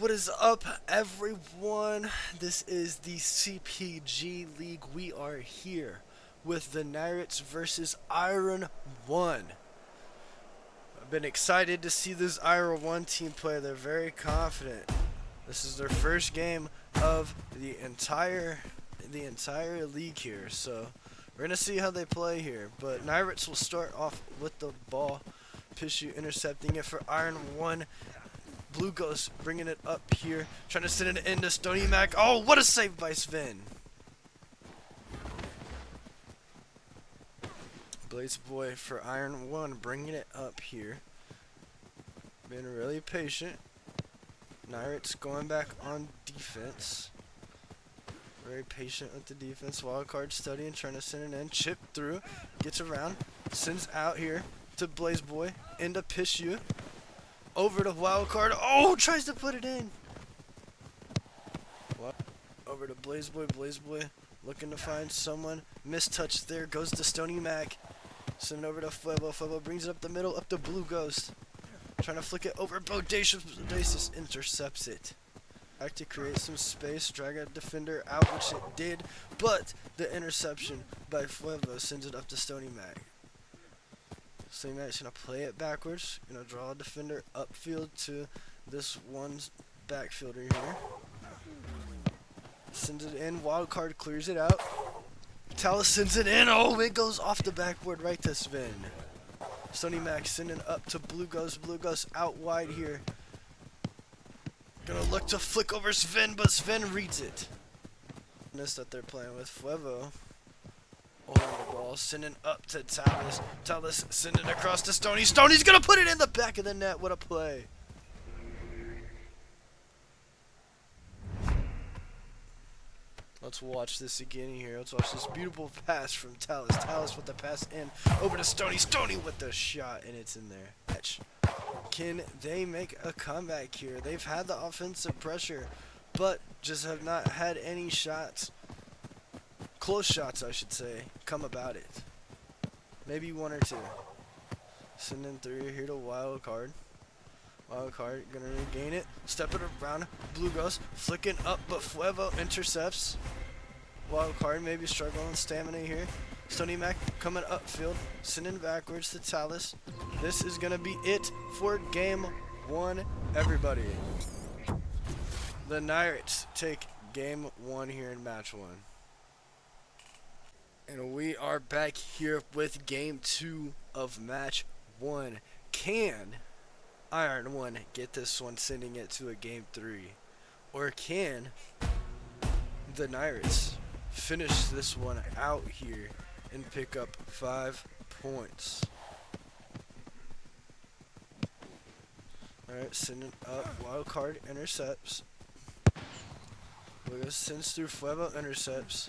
What is up, everyone? This is the CPG League. We are here with the Nirates versus Iron 1. I've been excited to see this Iron 1 team play. They're very confident. This is their first game of the entire league here, so we're gonna see how they play here. But Nirates will start off with the ball. Pishu intercepting it for Iron 1. Blue Ghost bringing it up here, trying to send it into Stony Mac. Oh, what a save by Sven! Blaze Boy for Iron 1, bringing it up here. Been really patient. Nirates going back on defense. Very patient with the defense. Wildcard studying, trying to send it in. Chip through, gets around, sends out here to Blaze Boy, into Pishu. Over to Wildcard. Oh, tries to put it in. What? Over to Blaze Boy. Blaze Boy looking to find someone. Mistouch there. Goes to Stony Mac. Send it over to Fuego. Fuego brings it up the middle. Up to Blue Ghost. Trying to flick it over. Bodacious intercepts it. Back to create some space. Drag a defender out, which it did. But the interception by Fuego sends it up to Stony Mac. Stony Mac's going to play it backwards. Going to draw a defender upfield to this one backfielder here. Sends it in. Wildcard clears it out. Talus sends it in. Oh, it goes off the backboard right to Sven. Stony Mac sending up to Blue Ghost. Blue Ghost out wide here. Going to look to flick over Sven, but Sven reads it. That they're playing with Fuego. Holding the ball, sending up to Talus. Talus sending across to Stony. Stoney's gonna put it in the back of the net. What a play. Let's watch this again here. Let's watch this beautiful pass from Talus. Talus with the pass in. Over to Stony. Stony with the shot, and it's in there. Catch. Can they make a comeback here? They've had the offensive pressure, but just have not had any shots. Close shots, I should say, come about it. Maybe one or two. Sending through here to Wildcard. Wildcard gonna regain it. Step it around. Blue Ghost flicking up, but Fuego intercepts. Wildcard maybe struggling with stamina here. Stony Mac coming upfield. Sending backwards to Talus. This is gonna be it for game one, everybody. The Nirates take game one here in match one. And we are back here with game two of match one. Can Iron 1 get this one, sending it to a game three? Or can the Nirates finish this one out here and pick up 5 points? Alright, sending up. Wildcard intercepts. Lugo sends through. Fuego intercepts.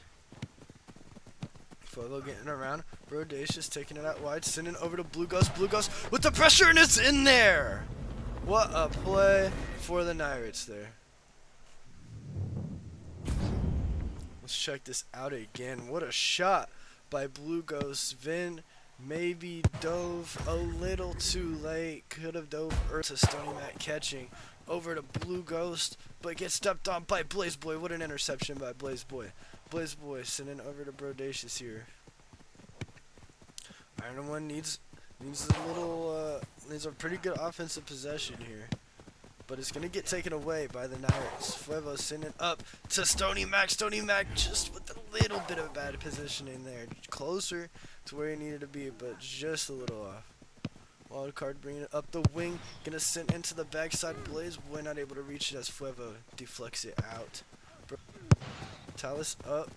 Fuego getting around. Bodacious taking it out wide. Sending over to Blue Ghost. Blue Ghost with the pressure, and it's in there! What a play for the Nirates there. Let's check this out again. What a shot by Blue Ghost. Sven maybe dove a little too late. Could have dove early to Stony Mac catching. Over to Blue Ghost, but gets stepped on by Blaze Boy. What an interception by Blaze Boy. Blaze Boy sending over to Bodacious here. Iron 1 needs a pretty good offensive possession here, but it's gonna get taken away by the Nirates. Fuego sending up to Stony Mac. Stony Mac just with a little bit of bad positioning there, closer to where he needed to be, but just a little off. Wildcard bringing it up the wing, gonna send into the backside. Blaze Boy not able to reach it as Fuego deflects it out. Talus up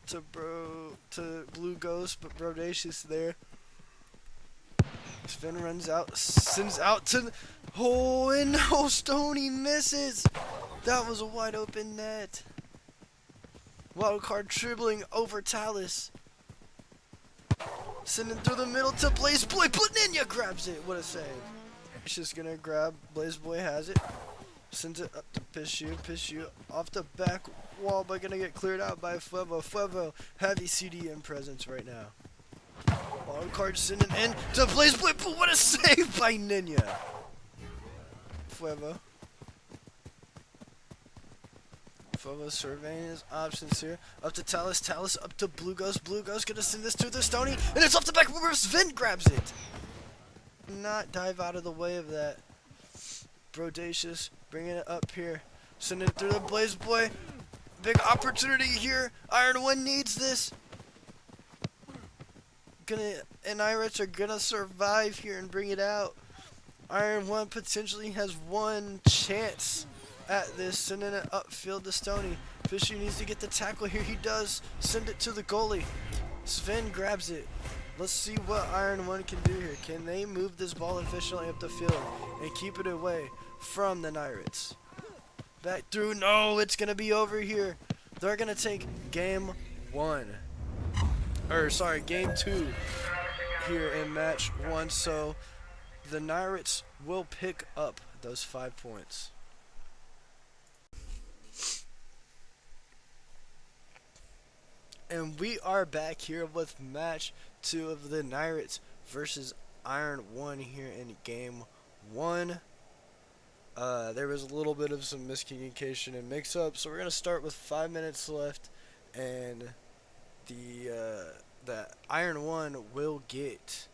to Blue Ghost, but Bodacious there. Sven runs out, sends out to and no, Stony misses. That was a wide open net. Wildcard dribbling over Talus. Sending through the middle to Blaze Boy, but Ninja grabs it. What a save. He's just gonna grab. Blaze Boy has it. Sends it up to Pishu. Pishu off the back wall, but gonna get cleared out by Fuego. Fuego, heavy CDM presence right now. Wildcard sending in to Blaze Boy, but what a save by Ninja. Fuego Fobo surveying his options here. Up to Talus. Talus up to Blue Ghost. Blue Ghost gonna send this to the Stony. And it's off the back where Sven grabs it. Not dive out of the way of that. Brodacious bringing it up here. Sending it through the Blaze Boy. Big opportunity here. Iron One needs this. And Nirates are gonna survive here and bring it out. Iron One potentially has one chance at this, sending it upfield to Stony. Fisher needs to get the tackle here. He does. Send it to the goalie. Sven grabs it. Let's see what Iron One can do here. Can they move this ball efficiently up the field and keep it away from the Nirates? Back through. No, it's going to be over here. They're going to take game 2 here in match 1. So the Nirates will pick up those 5 points. And we are back here with match 2 of the Nirates versus Iron One here in game 1. There was a little bit of some miscommunication and mix-up, so we're gonna start with 5 minutes left, and the Iron One will get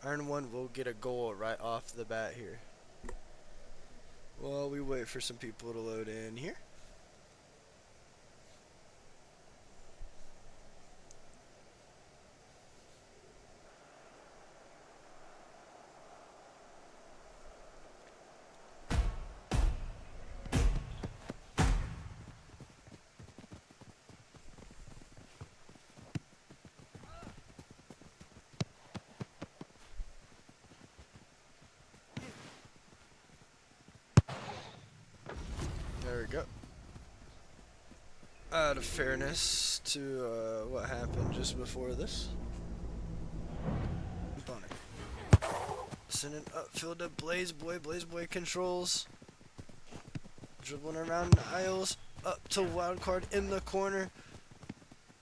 a goal right off the bat here. While we wait for some people to load in here. There we go. Out of fairness to what happened just before this. Sending upfield to Blaze Boy. Blaze Boy controls. Dribbling around Niles. Up to Wildcard in the corner.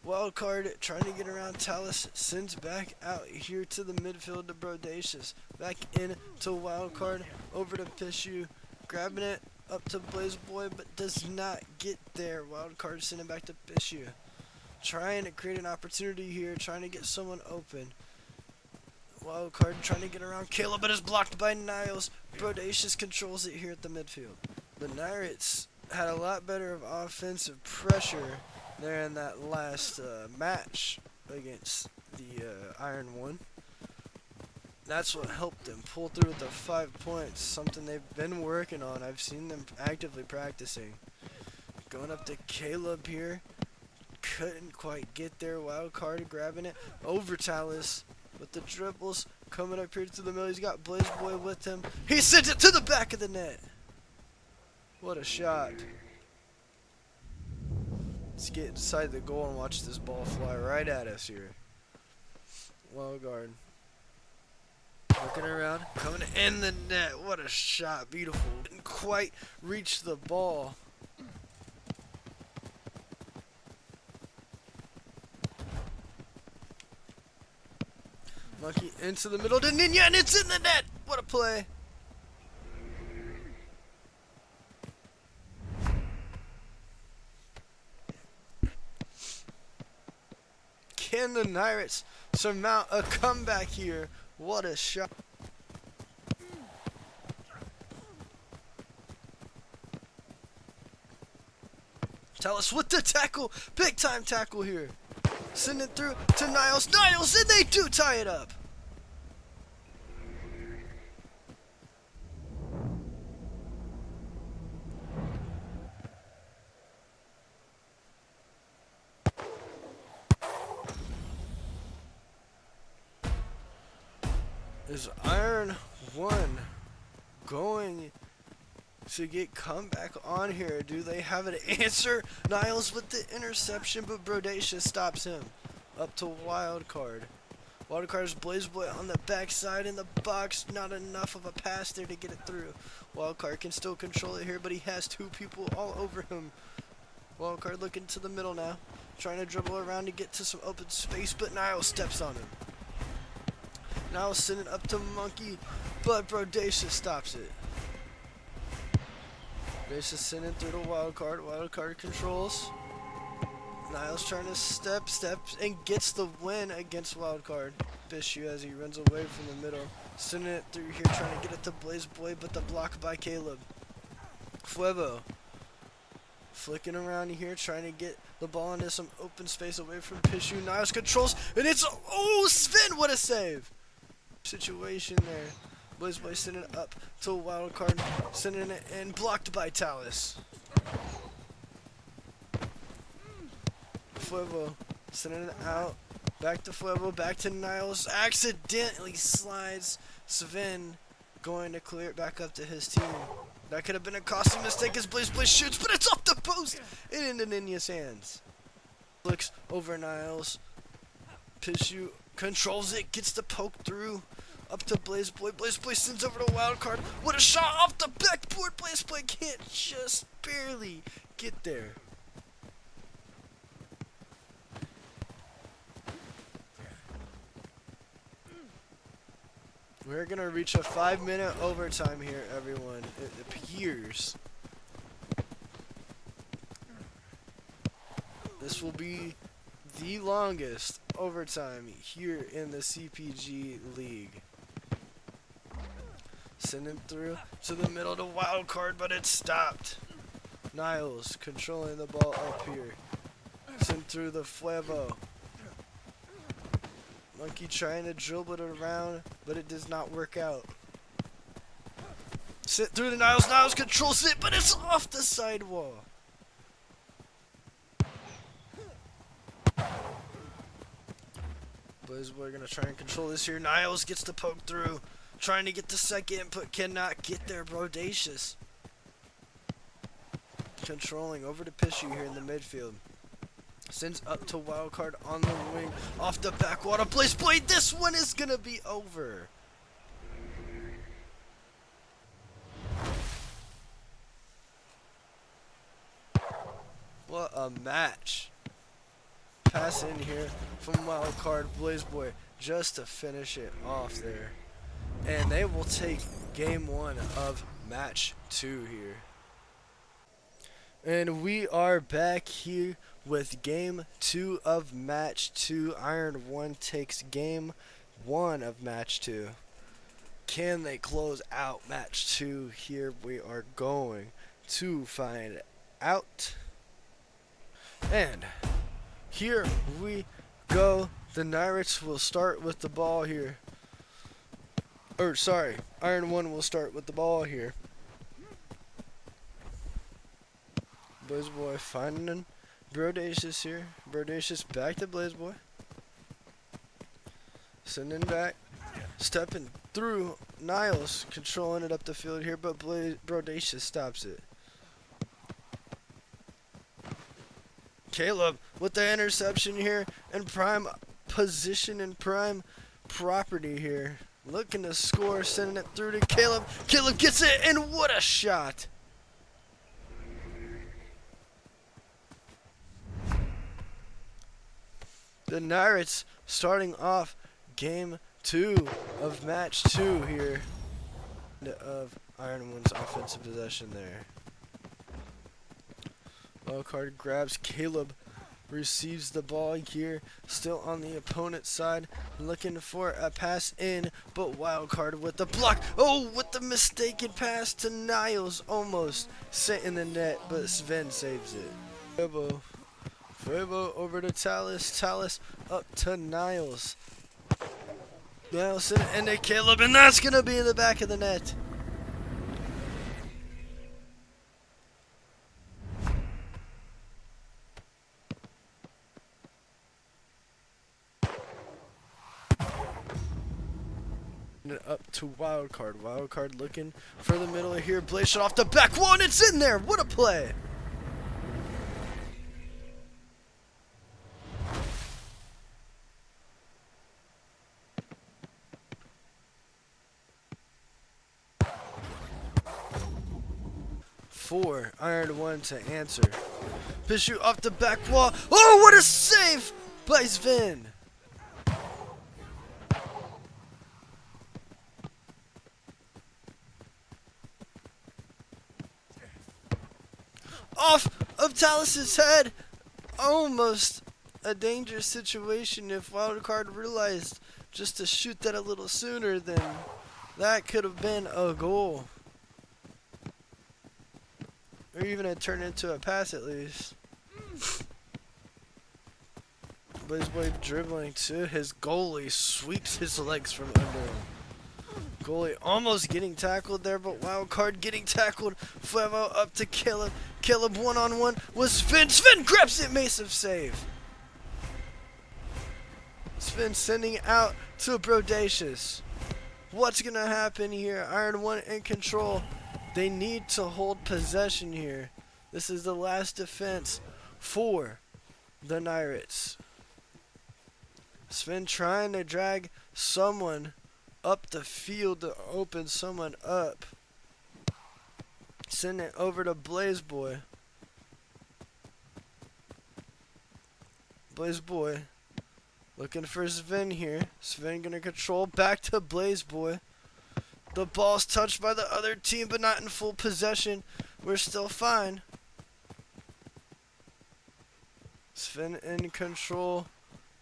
Wildcard trying to get around Talus. Sends back out here to the midfield to Brodacious. Back in to Wildcard. Over to Pishu. Grabbing it. Up to Blaze Boy, but does not get there. Wildcard sending back to Pishu. Trying to create an opportunity here, trying to get someone open. Wildcard trying to get around Caleb, but is blocked by Niles. Brodacious controls it here at the midfield. The Nirates had a lot better of offensive pressure there in that last match against the Iron One. That's what helped them pull through with the 5 points, something they've been working on. I've seen them actively practicing. Going up to Caleb here. Couldn't quite get there. Wildcard grabbing it over Talus with the dribbles. Coming up here to the middle. He's got Blaze Boy with him. He sends it to the back of the net. What a shot. Let's get inside the goal and watch this ball fly right at us here. Wildcard. Looking around, coming in the net. What a shot. Beautiful. Didn't quite reach the ball. Monkey into the middle to Ninya, and it's in the net. What a play. Can the Nirates surmount a comeback here? What a shot. Talus with the tackle. Big time tackle here. Send it through to Niles. Niles, and they do tie it up. Is Iron One going to get comeback on here? Do they have an answer? Niles with the interception, but Brodacious stops him. Up to Wildcard. Wildcard's Blaze Boy on the backside in the box. Not enough of a pass there to get it through. Wildcard can still control it here, but he has 2 people all over him. Wildcard looking to the middle now. Trying to dribble around to get to some open space, but Niles steps on him. Now send it up to Monkey, but Brodacious stops it. Grace is sending through the wild card. Wild card controls. Niles trying to step, and gets the win against wild card. Bishu as he runs away from the middle. Sending it through here, trying to get it to Blaze Boy, but the block by Caleb. Fuego. Flicking around here, trying to get the ball into some open space away from Pishu. Niles controls, and it's, oh, Sven, what a save! Situation there. Blaze Boy sending it up to a wild card, sending it in, blocked by Talus. Fuego sending it out, back to Fuego, back to Niles, accidentally slides. Sven going to clear it back up to his team. That could have been a costly mistake as Blaze Boy shoots, but it's off the post and into Ninja's hands. Looks over Niles. Pishu controls it, gets the poke through. Up to Blaze Boy. Blaze Boy sends over to wild card. What a shot off the backboard. Blaze Boy can't just barely get there. We're going to reach a 5-minute overtime here, everyone. It appears. This will be the longest overtime here in the CPG League. Sending through to the middle to wild card, but it's stopped. Niles controlling the ball up here. Send through the Fuego. Monkey trying to dribble it around, but it does not work out. Sent through to Niles. Niles controls it, but it's off the sidewall. Blaze Boy gonna try and control this here. Niles gets the poke through. Trying to get the second input, cannot get there. Brodacious. Controlling over to Pishu here in the midfield. Sends up to wildcard on the wing. Off the backwater. Blaze Boy, this one is gonna be over. What a match. Pass in here from wildcard Blaze Boy just to finish it off there. And they will take game 1 of match 2 here. And we are back here with game 2 of match 2. Iron 1 takes game 1 of match 2. Can they close out match 2 here? We are going to find out. And here we go. The Nirates will start with the ball here. Or sorry, Iron 1 will start with the ball here. Blaze Boy finding Brodacious here. Brodacious back to Blaze Boy. Sending back. Stepping through Niles. Controlling it up the field here, but Brodacious stops it. Caleb with the interception here. And prime position and prime property here. Looking to score, sending it through to Caleb. Caleb gets it, and what a shot! The Nirates starting off game 2 of match 2 here of Iron 1's offensive possession there. Wildcard grabs Caleb. Receives the ball here, still on the opponent's side, looking for a pass in, but wildcard with the block. Oh, with the mistaken pass to Niles, almost sent in the net, but Sven saves it. Fuego over to Talus. Talus up to Niles. Niles and to Caleb, and that's gonna be in the back of the net. Up to wildcard. Wildcard looking for the middle here. Blaze shot off the back wall, and it's in there. What a play! For Iron 1 to answer. Pishu off the back wall. Oh, what a save by Sven! off of Talus's head. Almost a dangerous situation if Wildcard realized just to shoot that a little sooner, then that could have been a goal. Or even it turned into a pass at least. BlazBoy dribbling to his goalie, sweeps his legs from under him. Goalie almost getting tackled there, but Wildcard getting tackled. Fuevo up to Caleb. Caleb one-on-one with Sven. Sven grabs it, massive save. Sven sending out to Brodacious. What's going to happen here? Iron 1 in control. They need to hold possession here. This is the last defense for the Nirates. Sven trying to drag someone up the field to open someone up. Send it over to BlazBoy. BlazBoy looking for Sven here. Sven gonna control back to BlazBoy. The ball's touched by the other team, but not in full possession. We're still fine. Sven in control.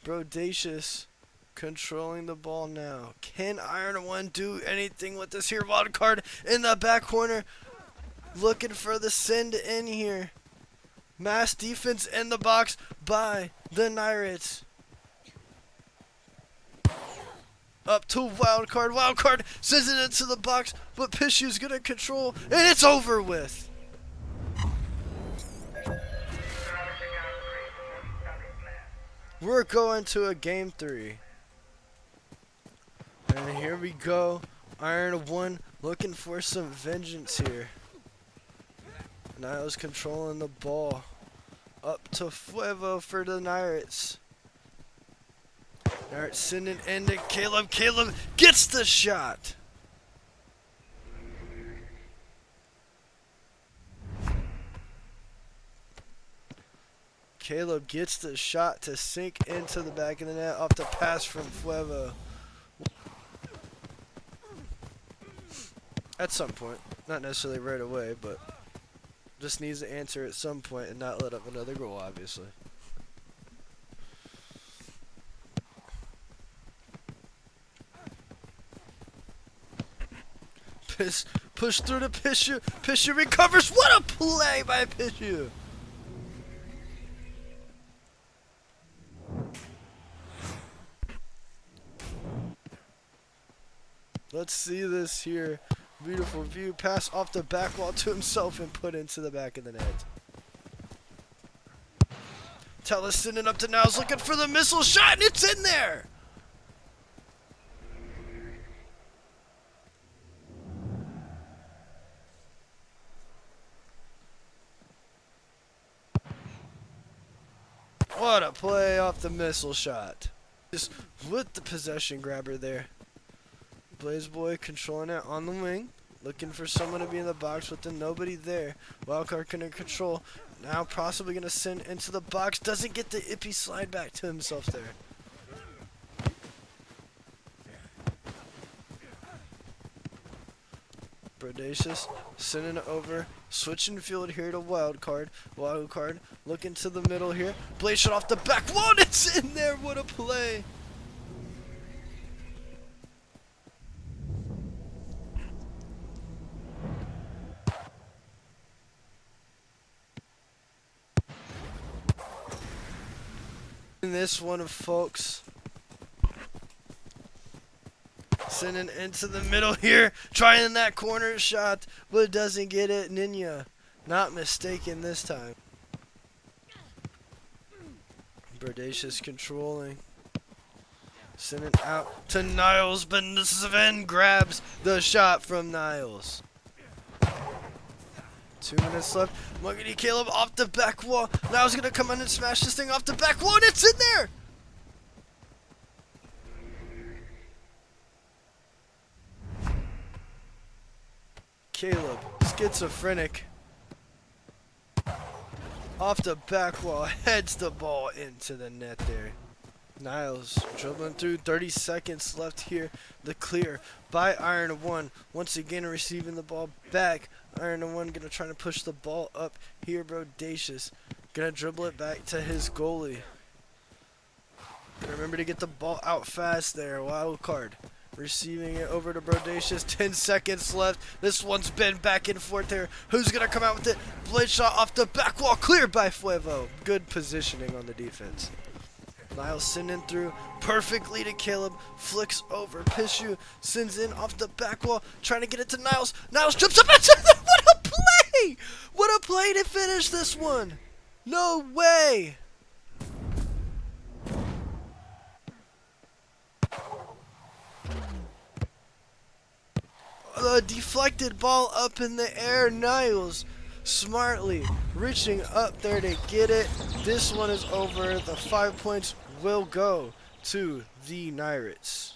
Brodacious controlling the ball now. Can Iron 1 do anything with this here? Wildcard in the back corner. Looking for the send in here. Mass defense in the box by the Nirates. Up to Wildcard. Wildcard sends it into the box, but Pishu's going to control, and it's over with. We're going to a game 3. And here we go. Iron 1 looking for some vengeance here. Niles controlling the ball. Up to Fuevo for the Nirates. Nirates sending into Caleb. Caleb gets the shot. Caleb gets the shot to sink into the back of the net off the pass from Fuevo. At some point. Not necessarily right away, but just needs to answer at some point and not let up another goal, obviously. Push through to Pishu. Pishu recovers. What a play by Pishu. Let's see this here. Beautiful view. Pass off the back wall to himself and put into the back of the net. Talus sending up to Niles looking for the missile shot, and it's in there. What a play off the missile shot. Just with the possession grabber there. BlazBoy controlling it on the wing. Looking for someone to be in the box with nobody there. Wildcard can control. Now possibly going to send into the box. Doesn't get the ippy slide back to himself there. Brodacious sending it over. Switching field here to Wildcard. Wildcard looking to the middle here. Blaze shot off the back wall. It's in there. What a play. In this one, folks. Sending into the middle here. Trying that corner shot, but doesn't get it. Ninya not mistaken this time. Brodacious controlling. Sending out to Niles, but Sven grabs the shot from Niles. 2 minutes left. Muggity Caleb off the back wall. Niles gonna come in and smash this thing off the back wall, and it's in there! Caleb, schizophrenic. Off the back wall, heads the ball into the net there. Niles dribbling through, 30 seconds left here. The clear by Iron 1. Once again receiving the ball back Iron One gonna try to push the ball up here. Brodacious gonna dribble it back to his goalie. Remember to get the ball out fast there. Wild card. Receiving it over to Brodacious. 10 seconds left. This one's been back and forth there. Who's going to come out with it? Blade shot off the back wall. Cleared by Fuevo. Good positioning on the defense. Niles sending through perfectly to Caleb. Flicks over. Pishu sends in off the back wall. Trying to get it to Niles. Niles trips up into the... What a play! What a play to finish this one. No way. The deflected ball up in the air. Niles smartly reaching up there to get it. This one is over. The 5 points will go to the Nirates.